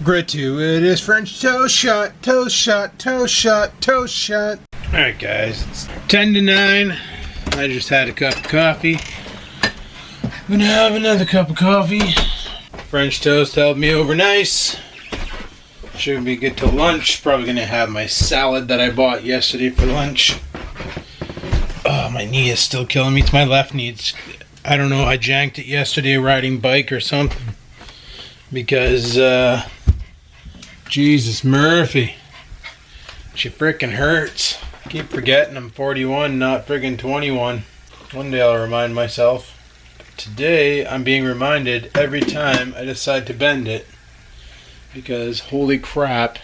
Gratuitous French toast shot, toast shot, toast shot, toast shot. Alright guys, it's 10 to 9. I just had a cup of coffee. I'm gonna have another cup of coffee. French toast held me over nice. Should be good till lunch. Probably gonna have my salad that I bought yesterday for lunch. Oh, my knee is still killing me. It's my left knee. I don't know, I janked it yesterday riding bike or something. Because, Jesus Murphy. She frickin' hurts. I keep forgetting I'm 41, not friggin' 21. One day I'll remind myself. Today, I'm being reminded every time I decide to bend it. Because, holy crap.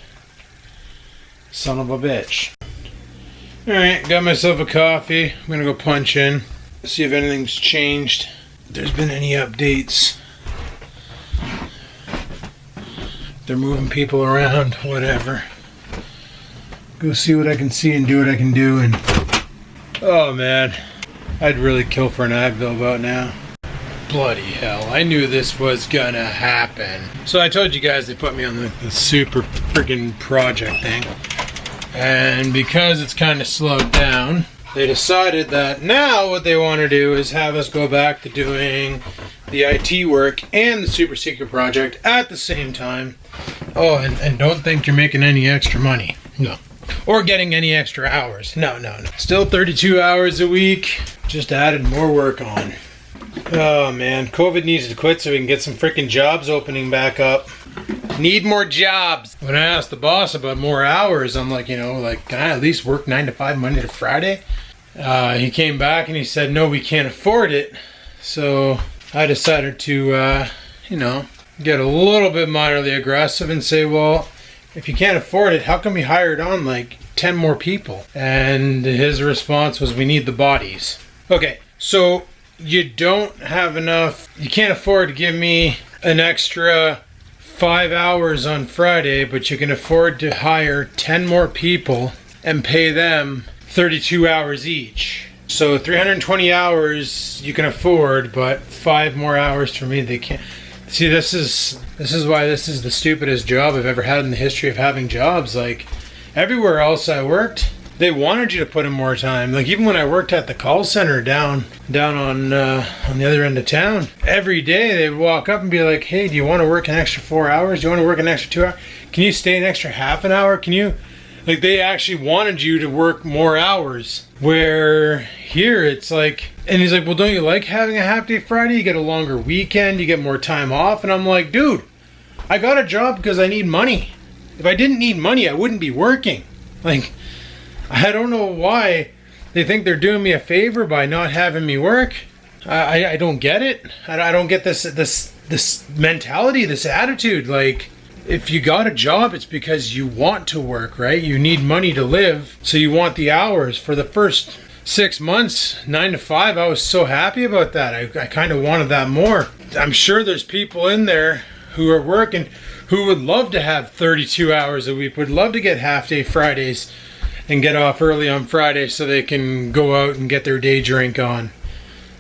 Son of a bitch. Alright, got myself a coffee. I'm gonna go punch in. See if anything's changed. If there's been any updates. They're moving people around, whatever. Go see what I can see and do what I can do. And oh man, I'd really kill for an Advil about now. Bloody hell, I knew this was gonna happen. So I told you guys they put me on the super freaking project thing. And because it's kind of slowed down, they decided that now what they want to do is have us go back to doing the IT work and the super secret project at the same time. Oh, and don't think you're making any extra money. No. Or getting any extra hours. No. Still 32 hours a week. Just added more work on. Oh man, COVID needs to quit so we can get some freaking jobs opening back up. Need more jobs. When I asked the boss about more hours, I'm like, can I at least work 9 to 5 Monday to Friday? He came back and he said, no, we can't afford it. So I decided to, get a little bit minorly aggressive and say, well, if you can't afford it, how come we hired on like 10 more people? And his response was, we need the bodies. Okay, so you don't have enough, you can't afford to give me an extra 5 hours on Friday, but you can afford to hire 10 more people and pay them 32 hours each. So 320 hours you can afford, but 5 more hours for me they can't. See, this is why this is the stupidest job I've ever had in the history of having jobs. Like, everywhere else I worked, they wanted you to put in more time. Like, even when I worked at the call center down on the other end of town, every day they would walk up and be like, hey, do you want to work an extra 4 hours? Do you want to work an extra 2 hours? Can you stay an extra half an hour? Can you? Like, they actually wanted you to work more hours. Where here it's like, and he's like, well, don't you like having a half day Friday? You get a longer weekend, you get more time off. And I'm like, dude, I got a job because I need money. If I didn't need money, I wouldn't be working. Like, I don't know why they think they're doing me a favor by not having me work. I don't get it. I don't get this mentality, this attitude. Like, if you got a job, it's because you want to work, right? You need money to live, so you want the hours. For the first 6 months, 9 to 5, I was so happy about that. I kind of wanted that more. I'm sure there's people in there who are working who would love to have 32 hours a week, would love to get half-day Fridays and get off early on Friday so they can go out and get their day drink on.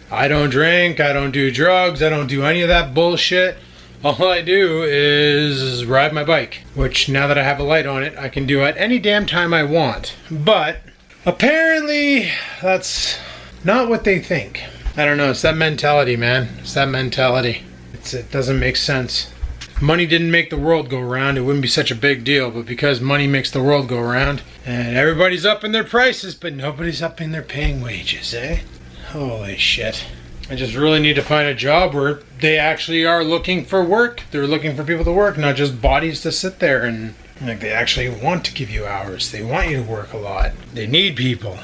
I don't drink, I don't do drugs, I don't do any of that bullshit. All I do is ride my bike, which now that I have a light on it, I can do at any damn time I want. But apparently, that's not what they think. I don't know, it's that mentality, man. It's that mentality. It doesn't make sense. If money didn't make the world go round, it wouldn't be such a big deal. But because money makes the world go round, and everybody's upping their prices, but nobody's upping their paying wages, eh? Holy shit. I just really need to find a job where they actually are looking for work. They're looking for people to work, not just bodies to sit there and like they actually want to give you hours. They want you to work a lot. They need people.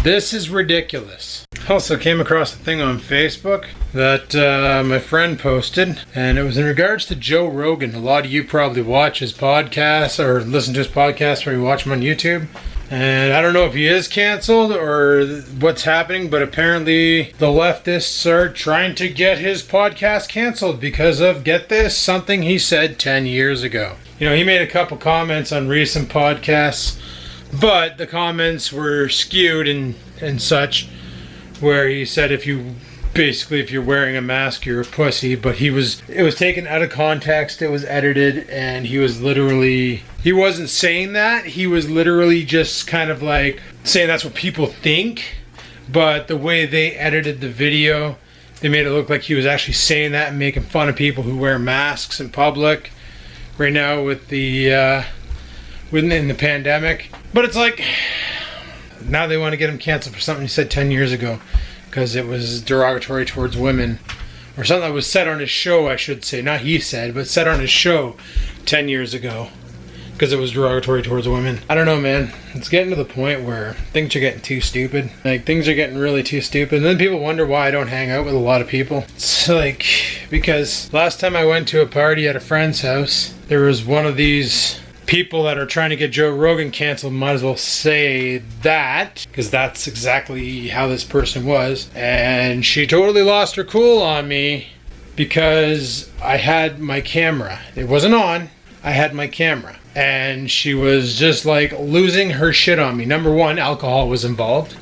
This is ridiculous. Also came across a thing on Facebook that my friend posted, and it was in regards to Joe Rogan. A lot of you probably watch his podcast or listen to his podcast or you watch him on YouTube. And I don't know if he is canceled or what's happening, but apparently the leftists are trying to get his podcast canceled because of, get this, something he said 10 years ago. He made a couple comments on recent podcasts, but the comments were skewed and such, where he said if you basically if you're wearing a mask, you're a pussy. But it was taken out of context. It was edited, and he wasn't saying that. He was literally just kind of like saying that's what people think. But the way they edited the video, they made it look like he was actually saying that and making fun of people who wear masks in public right now with the within the pandemic. But it's like, now they want to get him canceled for something he said 10 years ago because it was derogatory towards women, or something that was said on his show, I should say. Not he said, but said on his show 10 years ago because it was derogatory towards women. I don't know, man. It's getting to the point where things are getting too stupid. Like, things are getting really too stupid. And then people wonder why I don't hang out with a lot of people. It's like, because last time I went to a party at a friend's house, there was one of these people that are trying to get Joe Rogan canceled. Might as well say that, because that's exactly how this person was. And she totally lost her cool on me because I had my camera. It wasn't on. I had my camera. And she was just like losing her shit on me. Number one, alcohol was involved.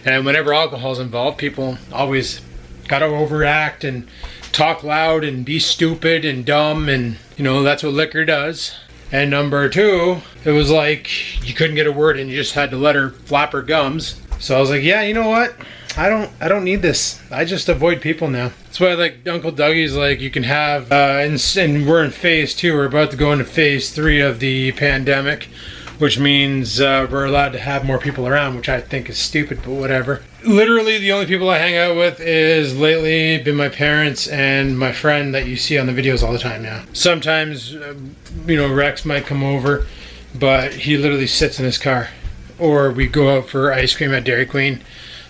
And whenever alcohol's involved, people always gotta overact and talk loud and be stupid and dumb. And, you know, that's what liquor does. And number two, it was like you couldn't get a word in. You just had to let her flap her gums. So I was like, yeah, you know what? I don't need this. I just avoid people now. That's why, like, Uncle Dougie's like, you can have, and we're in phase 2. We're about to go into phase 3 of the pandemic, which means we're allowed to have more people around, which I think is stupid, but whatever. Literally, the only people I hang out with is lately been my parents and my friend that you see on the videos all the time now. Sometimes, you know, Rex might come over, but he literally sits in his car. Or we go out for ice cream at Dairy Queen.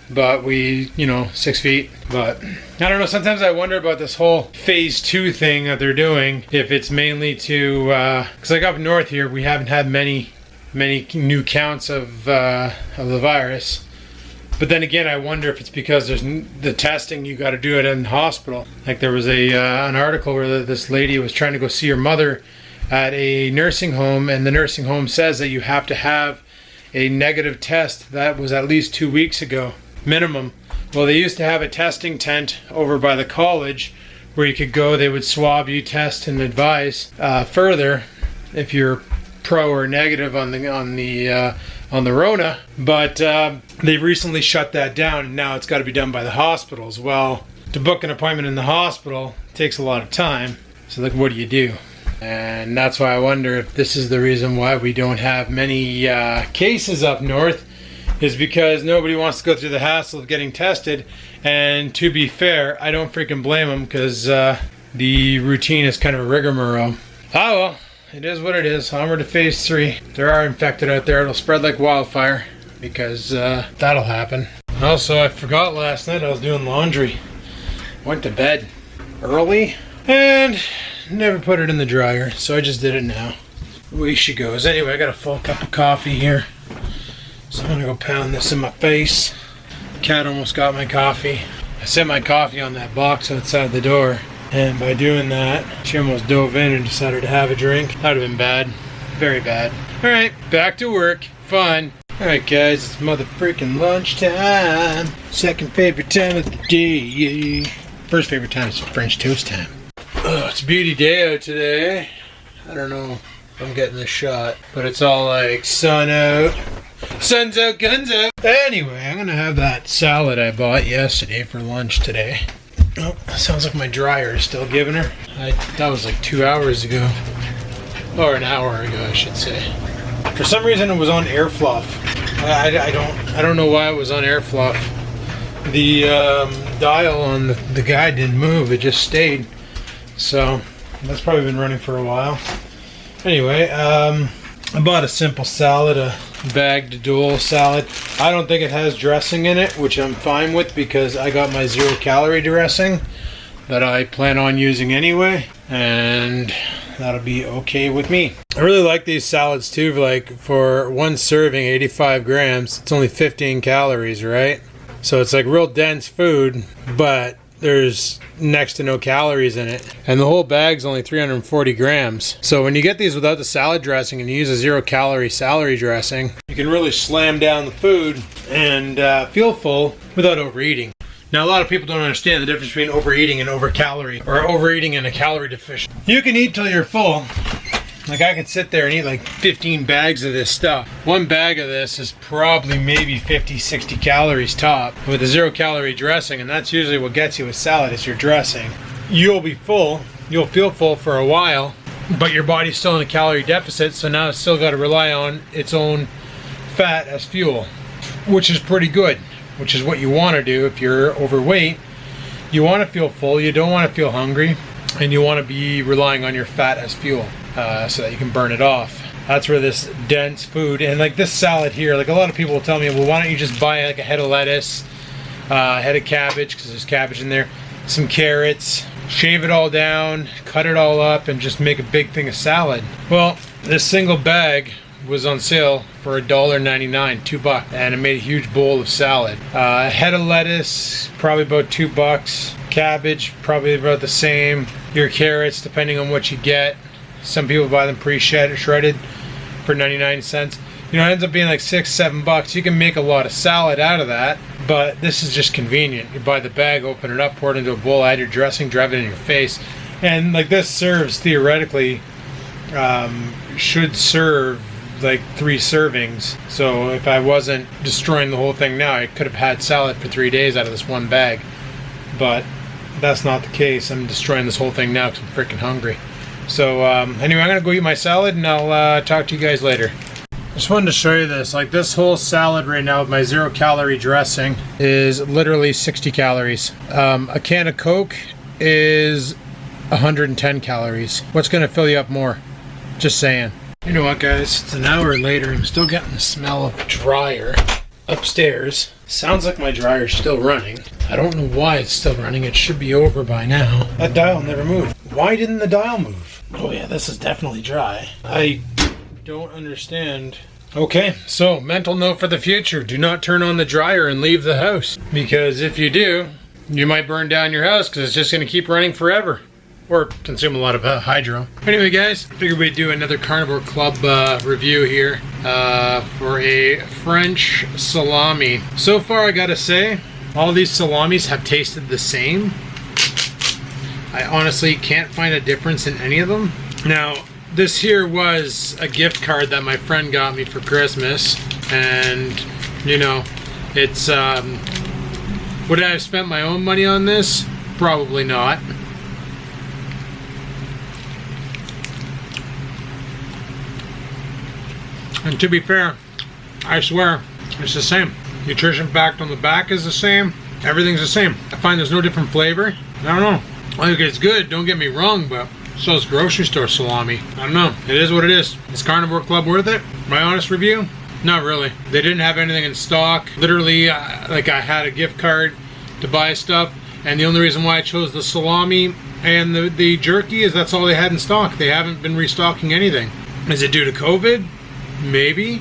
But we, 6 feet. But I don't know, sometimes I wonder about this whole phase 2 thing that they're doing. If it's mainly to, because like up north here, we haven't had many new counts of the virus. But then again, I wonder if it's because there's the testing, you got to do it in the hospital. Like there was an article where this lady was trying to go see her mother at a nursing home, and the nursing home says that you have to have a negative test that was at least 2 weeks ago. Minimum. Well, they used to have a testing tent over by the college where you could go. They would swab you, test, and advise further if you're pro or negative on the Rona. But they've recently shut that down, and now it's got to be done by the hospitals. Well, to book an appointment in the hospital takes a lot of time. So, like, what do you do? And that's why I wonder if this is the reason why we don't have many cases up north. Is because nobody wants to go through the hassle of getting tested. And to be fair, I don't freaking blame them, because the routine is kind of a rigmarole. Oh well, it is what it is. Onward to phase 3. If there are infected out there, it'll spread like wildfire, because that'll happen. Also, I forgot last night I was doing laundry. Went to bed early and never put it in the dryer, so I just did it now. Away she goes. Anyway, I got a full cup of coffee here. So I'm gonna go pound this in my face. Cat almost got my coffee. I set my coffee on that box outside the door, and by doing that, she almost dove in and decided to have a drink. That would have been bad. Very bad. Alright, back to work. Fun. Alright guys, it's mother freaking lunchtime. Second favorite time of the day. First favorite time is French toast time. Oh, it's a beauty day out today. I don't know if I'm getting this shot, but it's all like sun out. Sun's out, guns out. Anyway, I'm gonna have that salad I bought yesterday for lunch today. Oh, sounds like my dryer is still giving her. That was like 2 hours ago. Or an hour ago, I should say. For some reason it was on air fluff. I don't know why it was on air fluff. The dial on the guide didn't move, it just stayed. So that's probably been running for a while. Anyway, I bought a simple salad, a bagged Dole salad. I don't think it has dressing in it, which I'm fine with because I got my 0-calorie dressing that I plan on using anyway, and that'll be okay with me. I really like these salads too. Like for one serving, 85 grams, it's only 15 calories, right? So it's like real dense food, but there's next to no calories in it, and the whole bag's only 340 grams. So when you get these without the salad dressing and you use a 0-calorie salad dressing, you can really slam down the food and feel full without overeating. Now, a lot of people don't understand the difference between overeating and overcalorie, or overeating and a calorie deficient. You can eat till you're full. Like, I could sit there and eat like 15 bags of this stuff. One bag of this is probably maybe 50, 60 calories top with a 0-calorie dressing, and that's usually what gets you with salad is your dressing. You'll be full, you'll feel full for a while, but your body's still in a calorie deficit, so now it's still got to rely on its own fat as fuel, which is pretty good, which is what you want to do if you're overweight. You want to feel full, you don't want to feel hungry, and you want to be relying on your fat as fuel. So that you can burn it off. That's where this dense food, and like this salad here, like a lot of people will tell me, well, why don't you just buy like a head of lettuce, a head of cabbage, because there's cabbage in there, some carrots, shave it all down, cut it all up, and just make a big thing of salad. Well, this single bag was on sale for $1.99, $2, and it made a huge bowl of salad. A head of lettuce, probably about $2. Cabbage, probably about the same. Your carrots, depending on what you get. Some people buy them pre-shredded for 99 cents. You know, it ends up being like $6, $7. You can make a lot of salad out of that, but this is just convenient. You buy the bag, open it up, pour it into a bowl, add your dressing, drive it in your face. And like this serves, theoretically, should serve like 3 servings. So if I wasn't destroying the whole thing now, I could have had salad for 3 days out of this one bag. But that's not the case. I'm destroying this whole thing now because I'm freaking hungry. So anyway, I'm gonna go eat my salad and I'll talk to you guys later. Just wanted to show you this. Like this whole salad right now with my 0-calorie dressing is literally 60 calories. A can of Coke is 110 calories. What's gonna fill you up more? Just saying. You know what, guys? It's an hour later. I'm still getting the smell of a dryer upstairs. Sounds like my dryer's still running. I don't know why it's still running. It should be over by now. That dial never moved. Why didn't the dial move? Oh yeah, this is definitely dry. I don't understand. Okay, so mental note for the future. Do not turn on the dryer and leave the house. Because if you do, you might burn down your house because it's just going to keep running forever. Or consume a lot of hydro. Anyway, guys, figured we'd do another Carnivore Club review here for a French salami. So far, I gotta say, all these salamis have tasted the same. I honestly can't find a difference in any of them. Now, this here was a gift card that my friend got me for Christmas, and you know, it's would I have spent my own money on this? Probably not. And to be fair, I swear, it's the same. Nutrition fact on the back is the same. Everything's the same. I find there's no different flavor. I don't know. I think it's good, don't get me wrong, but so is grocery store salami. I don't know. It is what it is. Is Carnivore Club worth it? My honest review? Not really. They didn't have anything in stock. Literally, like I had a gift card to buy stuff, and the only reason why I chose the salami and the jerky is that's all they had in stock. They haven't been restocking anything. Is it due to COVID? Maybe.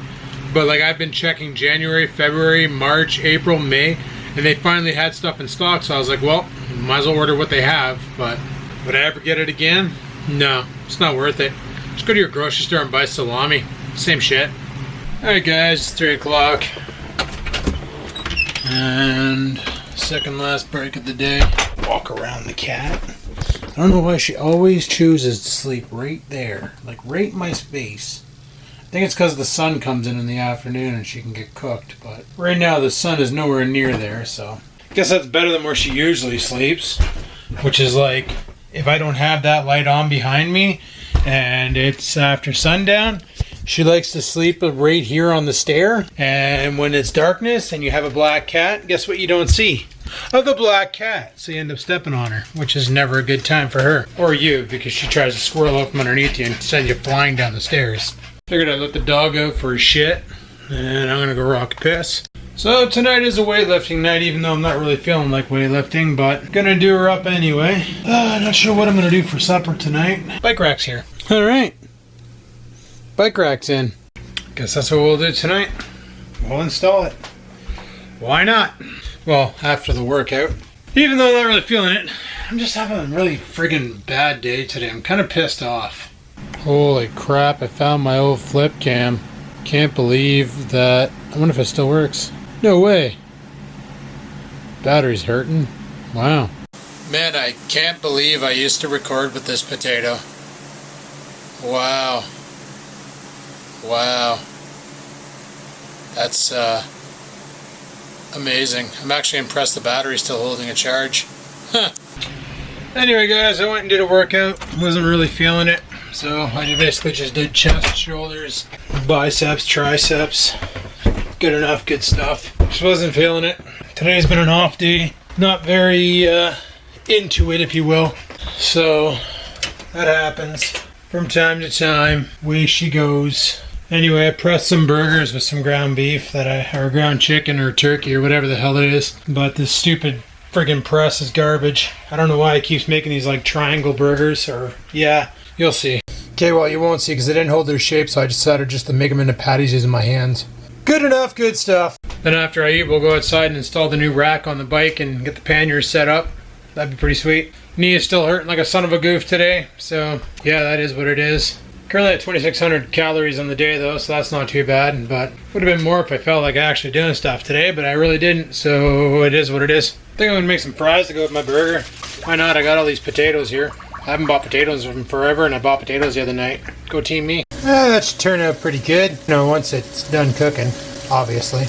But like I've been checking January, February, March, April, May, and they finally had stuff in stock, so I was like, well, might as well order what they have. But would I ever get it again? No, it's not worth it. Just go to your grocery store and buy salami. Same shit. Alright guys, it's 3 o'clock. And second last break of the day. Walk around the cat. I don't know why she always chooses to sleep right there. Like right in my space. I think it's because the sun comes in the afternoon and she can get cooked, but right now the sun is nowhere near there, so I guess that's better than where she usually sleeps, which is like if I don't have that light on behind me and it's after sundown, she likes to sleep right here on the stair, and when it's darkness and you have a black cat, guess what you don't see? Of the black cat, so you end up stepping on her, which is never a good time for her, or you, because she tries to squirrel up from underneath you and send you flying down the stairs. Figured I'd let the dog out for his shit, and I'm gonna go rock a piss. So tonight is a weightlifting night, even though I'm not really feeling like weightlifting, but gonna do her up anyway. Not sure what I'm gonna do for supper tonight. Bike rack's here. Alright. Bike rack's in. Guess that's what we'll do tonight. We'll install it. Why not? Well, after the workout. Even though I'm not really feeling it, I'm just having a really friggin' bad day today. I'm kind of pissed off. Holy crap, I found my old flip cam. Can't believe that. I wonder if it still works. No way. Battery's hurting. Wow. Man, I can't believe I used to record with this potato. Wow. Wow. That's amazing. I'm actually impressed the battery's still holding a charge. Huh. Anyway guys, I went and did a workout. Wasn't really feeling it. So I basically just did chest, shoulders, biceps, triceps. Good enough, good stuff. Just wasn't feeling it. Today's been an off day. Not very into it, if you will. So that happens from time to time. Way she goes. Anyway, I pressed some burgers with some ground beef or ground chicken or turkey or whatever the hell it is. But this stupid friggin' press is garbage. I don't know why it keeps making these like triangle burgers, or yeah, you'll see. Okay, well you won't see because they didn't hold their shape, so I decided just to make them into patties using my hands. Good enough, good stuff. Then after I eat, we'll go outside and install the new rack on the bike and get the panniers set up. That'd be pretty sweet. Knee is still hurting like a son of a goof today, so yeah, that is what it is. Currently at 2,600 calories on the day though, so that's not too bad, but would have been more if I felt like actually doing stuff today, but I really didn't, so it is what it is. I think I'm gonna make some fries to go with my burger. Why not? I got all these potatoes here. I haven't bought potatoes in forever, and I bought potatoes the other night. Go team me. That should turn out pretty good. You know, once it's done cooking, obviously.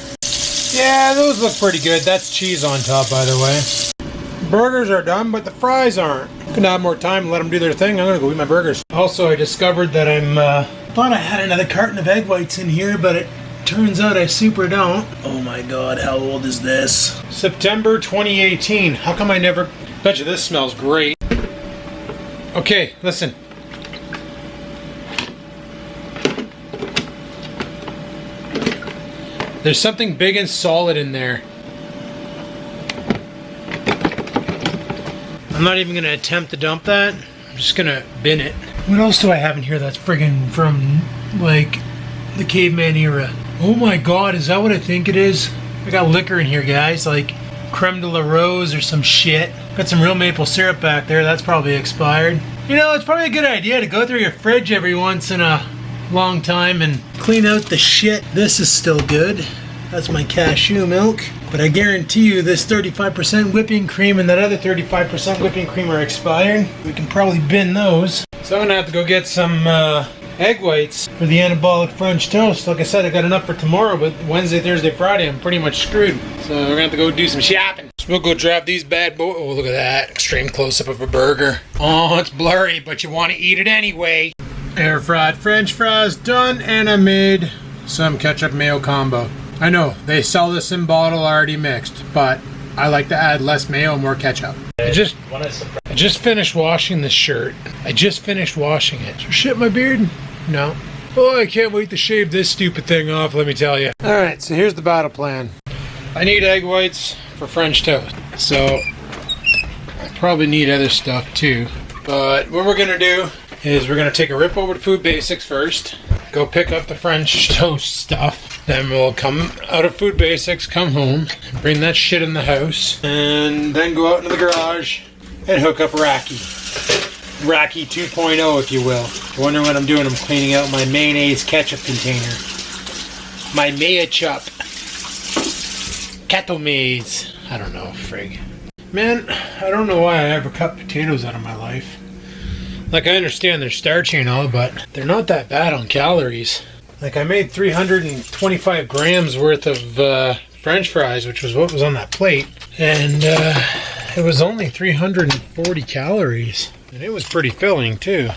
Yeah, those look pretty good. That's cheese on top, by the way. Burgers are done, but the fries aren't. Gonna have more time and let them do their thing. I'm gonna go eat my burgers. Also, I discovered that thought I had another carton of egg whites in here, but it turns out I super don't. Oh my god, how old is this? September 2018. How come I never... Bet you this smells great. Okay, listen. There's something big and solid in there. I'm not even gonna attempt to dump that. I'm just gonna bin it. What else do I have in here that's friggin' from, like, the caveman era? Oh my god, is that what I think it is? I got liquor in here, guys, like creme de la rose or some shit. Got some real maple syrup back there, that's probably expired. You know, it's probably a good idea to go through your fridge every once in a long time and clean out the shit. This is still good. That's my cashew milk. But I guarantee you this 35% whipping cream and that other 35% whipping cream are expired. We can probably bin those. So I'm gonna have to go get some egg whites for the anabolic French toast. Like I said, I got enough for tomorrow, but Wednesday, Thursday, Friday, I'm pretty much screwed. So we're gonna have to go do some shopping. So we'll go grab these bad boys. Oh, look at that. Extreme close-up of a burger. Oh, it's blurry, but you want to eat it anyway. Air fried French fries done, and I made some ketchup mayo combo. I know, they sell this in bottle already mixed, but I like to add less mayo and more ketchup. I just finished washing this shirt. I just finished washing it. Shit my beard? No. Oh, I can't wait to shave this stupid thing off, let me tell you. Alright, so here's the battle plan. I need egg whites for French toast. So, I probably need other stuff too. But what we're gonna do is we're gonna take a rip over to Food Basics first. Go pick up the French toast stuff. Then we'll come out of Food Basics, come home, bring that shit in the house, and then go out into the garage and hook up Racky. Racky 2.0, if you will. If you're wondering what I'm doing, I'm cleaning out my mayonnaise ketchup container. My Mayochup. Cattle maize. I don't know, frig. Man, I don't know why I ever cut potatoes out of my life. Like, I understand they're starchy and all, but they're not that bad on calories. Like, I made 325 grams worth of French fries, which was what was on that plate. And it was only 340 calories. And it was pretty filling, too.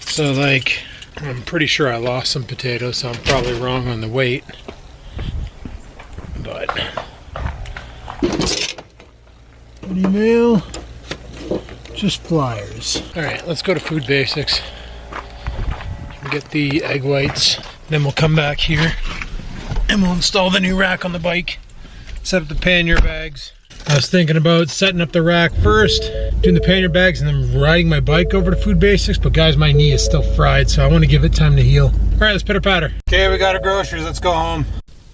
So, like, I'm pretty sure I lost some potatoes, so I'm probably wrong on the weight. But... email... just flyers. Alright, let's go to Food Basics. Get the egg whites. Then we'll come back here and we'll install the new rack on the bike. Set up the pannier bags. I was thinking about setting up the rack first, doing the pannier bags, and then riding my bike over to Food Basics. But guys, my knee is still fried, so I want to give it time to heal. Alright, let's pitter patter. Okay, we got our groceries. Let's go home.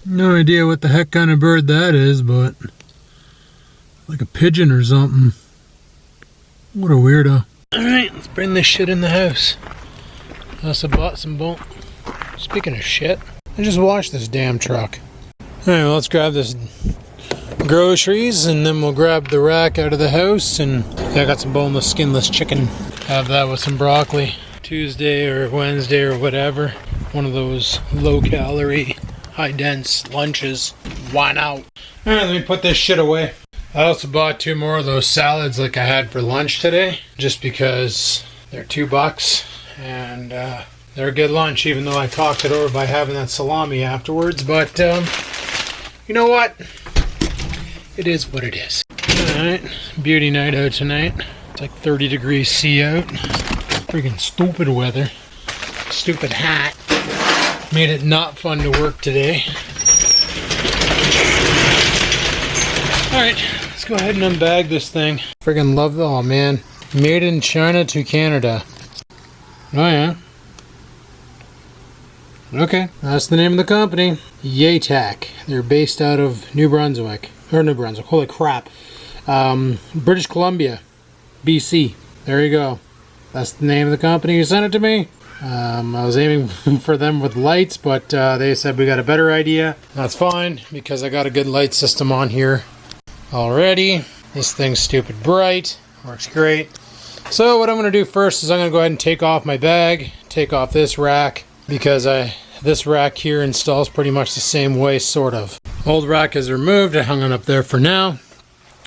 No idea what the heck kind of bird that is, but like a pigeon or something. What a weirdo. Alright, let's bring this shit in the house. I also bought some bone. Speaking of shit, I just washed this damn truck. Alright, well, let's grab this groceries, and then we'll grab the rack out of the house. And yeah, I got some boneless, skinless chicken. Have that with some broccoli. Tuesday or Wednesday or whatever. One of those low-calorie, high-dense lunches. Why not? Alright, let me put this shit away. I also bought 2 more of those salads like I had for lunch today, just because they're $2 and they're a good lunch, even though I talked it over by having that salami afterwards. But you know what? It is what it is. Alright, beauty night out tonight. It's like 30 degrees C out. Freaking stupid weather. Stupid hat. Made it not fun to work today. Alright, let's go ahead and unbag this thing. Friggin' love the, oh man. Made in China to Canada. Oh yeah. Okay, that's the name of the company. Yaytac. They're based out of New Brunswick. Or New Brunswick, holy crap. British Columbia. BC. There you go. That's the name of the company who sent it to me. I was aiming for them with lights, but they said we got a better idea. That's fine, because I got a good light system on here already. This thing's stupid bright. Works great. So what I'm going to do first is I'm going to go ahead and take off my bag, take off this rack, because this rack here installs pretty much the same way, sort of. Old rack is removed. I hung it up there for now.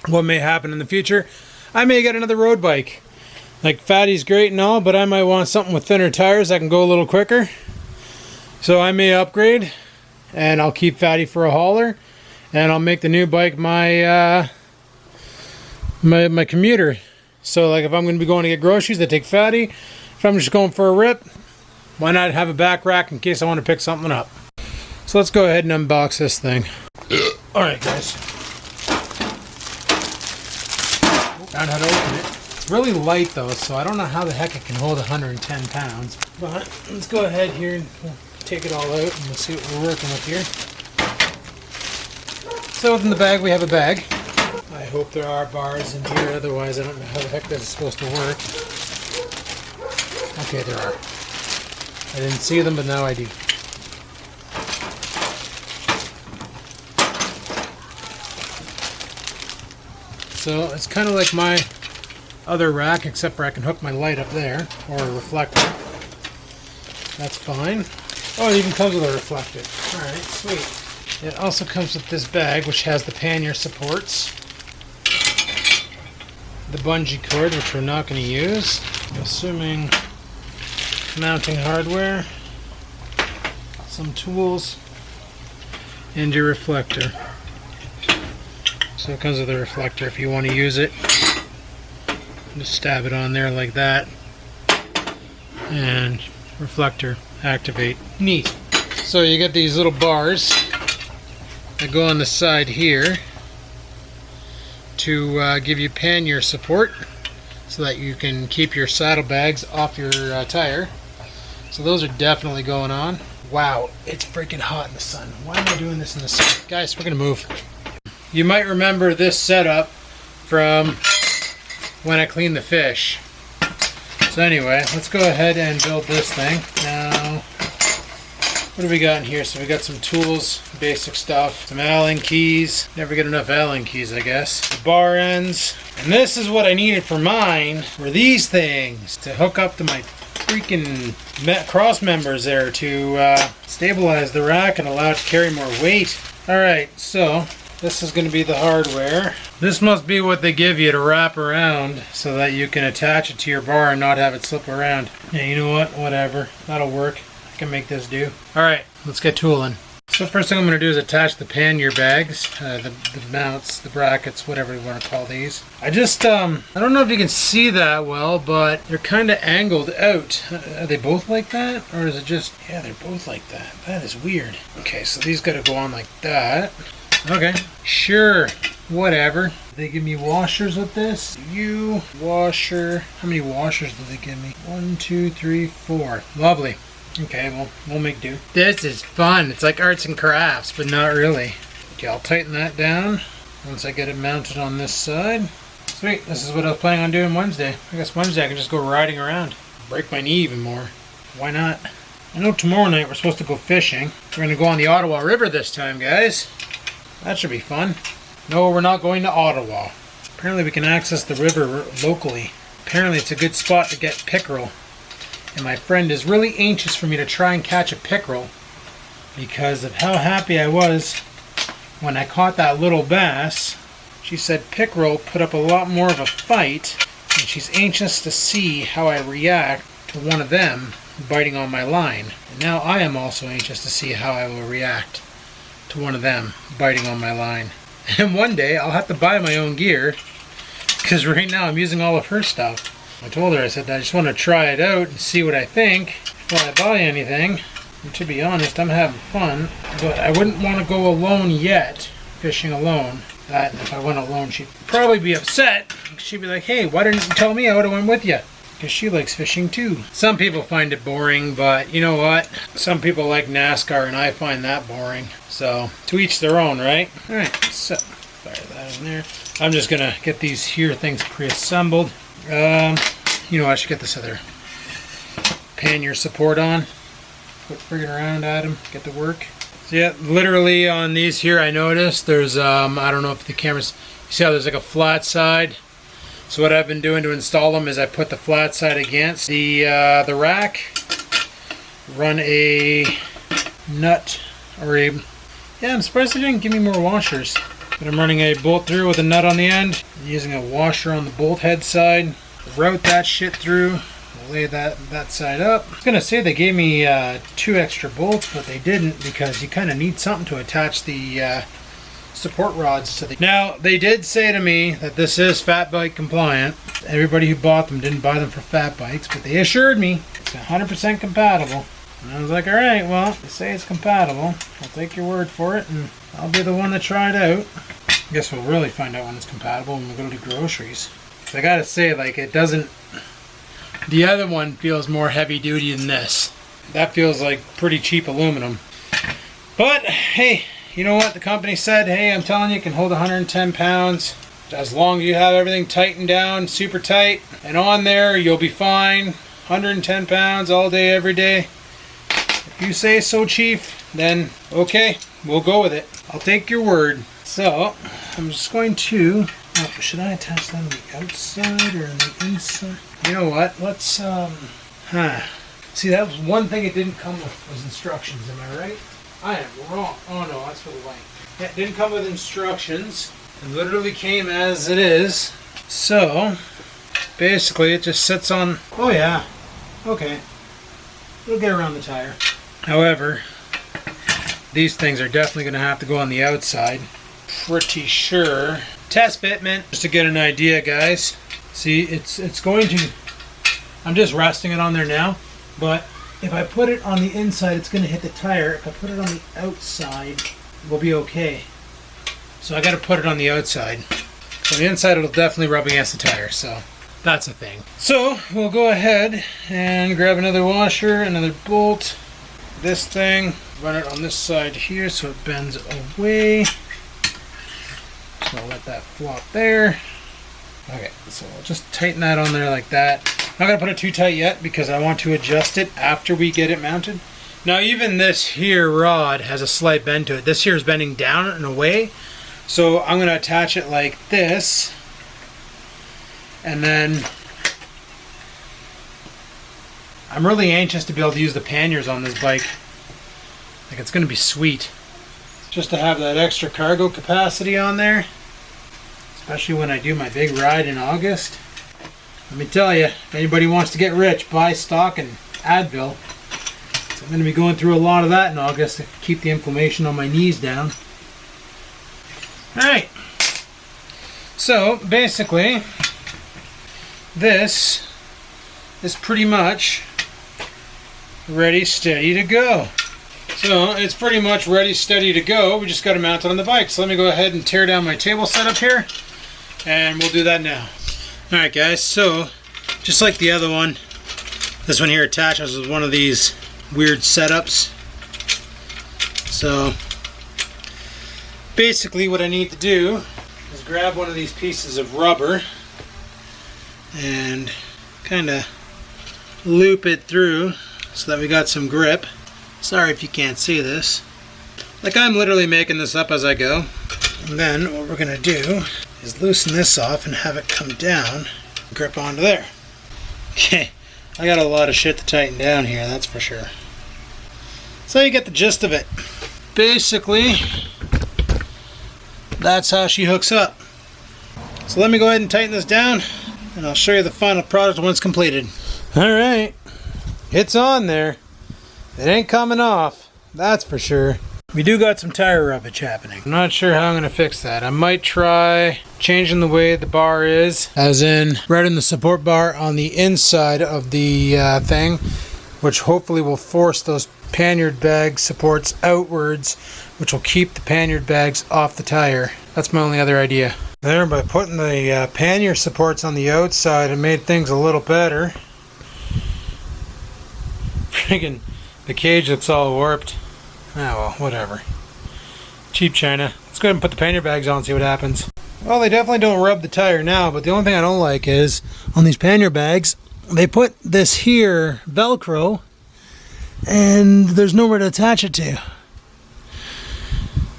What may happen in the future, I may get another road bike. Like, Fatty's great and all, but I might want something with thinner tires that can go a little quicker. So I may upgrade, and I'll keep Fatty for a hauler, and I'll make the new bike my my commuter. So like if I'm going to be going to get groceries, I take Fatty. If I'm just going for a rip, why not have a back rack in case I want to pick something up? So let's go ahead and unbox this thing. Alright guys. Found how to open it. It's really light though, so I don't know how the heck it can hold 110 pounds. But let's go ahead here and we'll take it all out and we'll see what we're working with here. So within the bag we have a bag. I hope there are bars in here, otherwise I don't know how the heck that's supposed to work. Okay, there are. I didn't see them, but now I do. So it's kind of like my other rack, except for I can hook my light up there, or a reflector. That's fine. Oh, it even comes with a reflector. Alright, sweet. It also comes with this bag, which has the pannier supports, the bungee cord, which we're not going to use, assuming mounting hardware, some tools, and your reflector. So it comes with a reflector if you want to use it. Just stab it on there like that, and reflector activate. Neat. So you get these little bars that go on the side here to give you pannier support so that you can keep your saddlebags off your tire. So those are definitely going on. Wow, it's freaking hot in the sun. Why am I doing this in the sun? Guys, we're gonna move. You might remember this setup from when I cleaned the fish. So anyway, let's go ahead and build this thing. Now, what do we got in here? So we got some tools, basic stuff, some Allen keys. Never get enough Allen keys, I guess. The bar ends. And this is what I needed for mine, were these things to hook up to my freaking cross members there to stabilize the rack and allow it to carry more weight. Alright, so this is going to be the hardware. This must be what they give you to wrap around so that you can attach it to your bar and not have it slip around. Yeah, you know what? Whatever. That'll work. I can make this do. Alright, let's get tooling. So first thing I'm going to do is attach the pannier bags, the mounts, the brackets, whatever you want to call these. I don't know if you can see that well, but they're kind of angled out. Are they both like that? Or is it just, yeah, they're both like that. That is weird. Okay, so these got to go on like that. Okay, sure, whatever. They give me washers with this. Washer. How many washers did they give me? 1, 2, 3, 4. Lovely. Okay, well, we'll make do. This is fun. It's like arts and crafts, but not really. Okay, I'll tighten that down once I get it mounted on this side. Sweet, this is what I was planning on doing Wednesday. I guess Wednesday I can just go riding around. Break my knee even more. Why not? I know tomorrow night we're supposed to go fishing. We're going to go on the Ottawa River this time, guys. That should be fun. No, we're not going to Ottawa. Apparently we can access the river locally. Apparently it's a good spot to get pickerel. And my friend is really anxious for me to try and catch a pickerel because of how happy I was when I caught that little bass. She said pickerel put up a lot more of a fight, and she's anxious to see how I react to one of them biting on my line. And now I am also anxious to see how I will react to one of them biting on my line. And one day I'll have to buy my own gear, because right now I'm using all of her stuff. I told her, I said, I just want to try it out and see what I think before I buy anything. And to be honest, I'm having fun, but I wouldn't want to go alone yet, fishing alone. That, if I went alone, she'd probably be upset. She'd be like, hey, why didn't you tell me? I would have went with you. Because she likes fishing too. Some people find it boring, but you know what? Some people like NASCAR, and I find that boring. So, to each their own, right? Alright, so, fire that in there. I'm just going to get these here things pre-assembled. You know, I should get this other pannier support on. Quit friggin' around at them, get to work. So yeah, literally on these here I noticed there's, I don't know if the camera's, you see how there's like a flat side? So what I've been doing to install them is I put the flat side against the rack, run a nut, or a, yeah, I'm surprised they didn't give me more washers. But I'm running a bolt through with a nut on the end, using a washer on the bolt head side, route that shit through, lay that side up. I was going to say they gave me 2 extra bolts, but they didn't, because you kind of need something to attach the support rods to the... Now, they did say to me that this is fat bike compliant. Everybody who bought them didn't buy them for fat bikes, but they assured me it's 100% compatible. And I was like, alright, well, they say it's compatible. I'll take your word for it, and I'll be the one to try it out. I guess we'll really find out when it's compatible when we go to groceries. So I gotta say, like, it doesn't... The other one feels more heavy duty than this. That feels like pretty cheap aluminum. But, hey, you know what? The company said, hey, I'm telling you, it can hold 110 pounds. As long as you have everything tightened down, super tight, and on there, you'll be fine. 110 pounds all day, every day. If you say so, Chief, then okay, we'll go with it. I'll take your word. So, I'm just going to... Oh, should I attach them on the outside or on the inside? You know what? Let's, See, that was one thing it didn't come with, was instructions, am I right? I am wrong. Oh no, that's for the light. Yeah, it didn't come with instructions. It literally came as it is. So, basically it just sits on... Oh yeah. Okay. It'll get around the tire. However, these things are definitely going to have to go on the outside. Pretty sure. Test fitment, just to get an idea, guys. See, it's going to... I'm just resting it on there now, but if I put it on the inside, it's going to hit the tire. If I put it on the outside, we'll be okay. So I got to put it on the outside. So the inside, it'll definitely rub against the tire, so that's a thing. So we'll go ahead and grab another washer, another bolt, this thing, run it on this side here so it bends away. So I'll let that flop there. Okay, so I'll just tighten that on there like that. I'm not going to put it too tight yet because I want to adjust it after we get it mounted. Now even this here rod has a slight bend to it. This here is bending down and away. So I'm going to attach it like this. And then I'm really anxious to be able to use the panniers on this bike. Like, it's going to be sweet. Just to have that extra cargo capacity on there. Especially when I do my big ride in August. Let me tell you, if anybody wants to get rich, buy stock in Advil. So I'm going to be going through a lot of that in August to keep the inflammation on my knees down. Alright. So, basically, this is pretty much ready, steady to go. So, it's pretty much ready, steady to go. We just got to mount it on the bike. So let me go ahead and tear down my table setup here. And we'll do that now. Alright guys, so just like the other one, this one here attaches with one of these weird setups. So basically what I need to do is grab one of these pieces of rubber and kind of loop it through so that we got some grip. Sorry if you can't see this. Like, I'm literally making this up as I go. And then what we're going to do is loosen this off and have it come down, grip onto there. Okay, I got a lot of shit to tighten down here, that's for sure. So you get the gist of it. Basically, that's how she hooks up. So let me go ahead and tighten this down, and I'll show you the final product when it's completed. Alright, it's on there. It ain't coming off, that's for sure. We do got some tire rubbage happening. I'm not sure how I'm going to fix that. I might try changing the way the bar is, as in routing the support bar on the inside of the thing, which hopefully will force those pannier bag supports outwards, which will keep the pannier bags off the tire. That's my only other idea. There, by putting the pannier supports on the outside, it made things a little better. Friggin' the cage looks all warped. Ah, well, whatever. Cheap China. Let's go ahead and put the pannier bags on and see what happens. Well, they definitely don't rub the tire now, but the only thing I don't like is, on these pannier bags, they put this here Velcro, and there's nowhere to attach it to.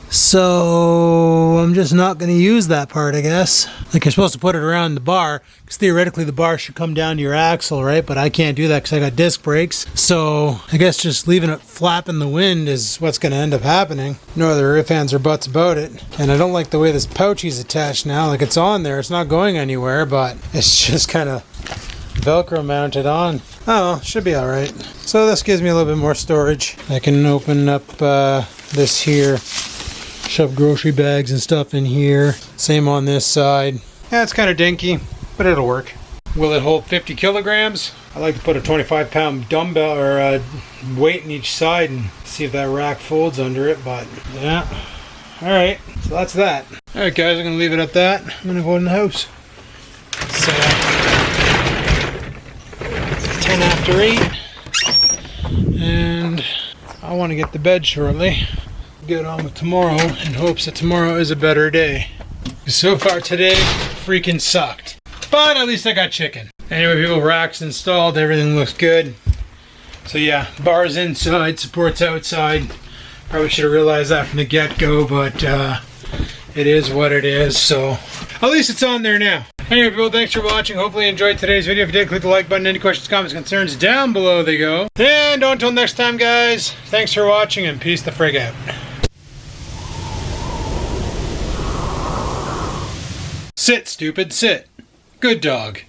So I'm just not going to use that part, I guess. Like, you're supposed to put it around the bar, because theoretically the bar should come down to your axle, right? But I can't do that because I got disc brakes. So I guess just leaving it flapping the wind is what's going to end up happening. No other ifs, ands, or buts about it. And I don't like the way this pouch is attached now. Like, it's on there, it's not going anywhere, but it's just kind of Velcro mounted on. Oh, well, should be alright. So this gives me a little bit more storage. I can open up this here. Shove grocery bags and stuff in here. Same on this side. Yeah, it's kind of dinky, but it'll work. Will it hold 50 kilograms? I like to put a 25-pound dumbbell or weight in each side and see if that rack folds under it, but yeah. Alright, so that's that. Alright guys, I'm going to leave it at that. I'm going to go in the house. So, 10 after 8. And I want to get to bed shortly. Get on with tomorrow in hopes that tomorrow is a better day. So far today freaking sucked, but at least I got chicken. Anyway, people, rack's installed, everything looks good. So yeah, bars inside, supports outside. Probably should have realized that from the get-go, but it is what it is, so at least it's on there now. Anyway, people, thanks for watching. Hopefully you enjoyed today's video. If you did, click the like button. Any questions, comments, concerns, down below they go. And until next time, guys, thanks for watching and peace the frig out. Sit, stupid, sit. Good dog.